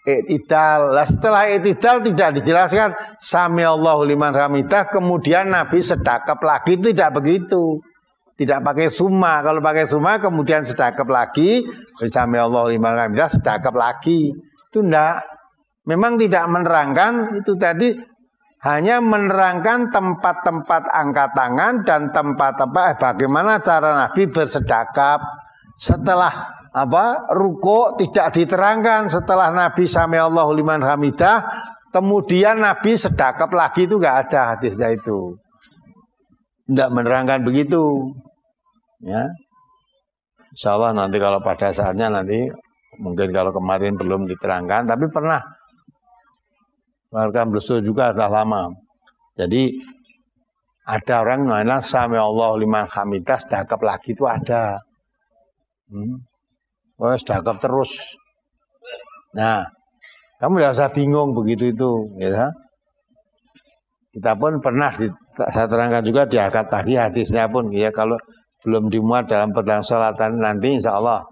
i'tidal. Lah setelah i'tidal tidak dijelaskan Sami Allahu liman hamidah kemudian Nabi sedekap lagi, tidak begitu. Tidak pakai summa. Kalau pakai summa kemudian sedekap lagi, Sami Allahu liman hamidah sedekap lagi. Itu enggak. Memang tidak menerangkan, itu tadi hanya menerangkan tempat-tempat angkat tangan dan tempat-tempat bagaimana cara Nabi bersedekap. Setelah ruku tidak diterangkan setelah Nabi sami Allahu liman hamidah, kemudian Nabi sedekap lagi, itu enggak ada hadisnya itu. Tidak menerangkan begitu. Ya. Insyaallah nanti kalau pada saatnya nanti mungkin kalau kemarin belum diterangkan, tapi pernah Warga Blesu juga sudah lama. Jadi ada orang mana sami Allahu liman hamidah sedekap lagi itu ada. Sedekap terus. Nah, kamu tidak usah bingung begitu itu, ya. Kita pun pernah saya terangkan juga di akad tadi hadisnya pun, ya, kalau belum dimuat dalam pedang sholatan nanti insya Allah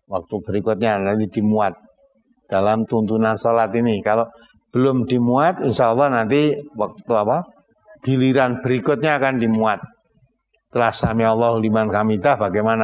waktu berikutnya nanti dimuat dalam tuntunan sholat ini. Kalau belum dimuat, insya Allah nanti waktu giliran berikutnya akan dimuat. Setelah sami Allahu liman hamidah bagaimana?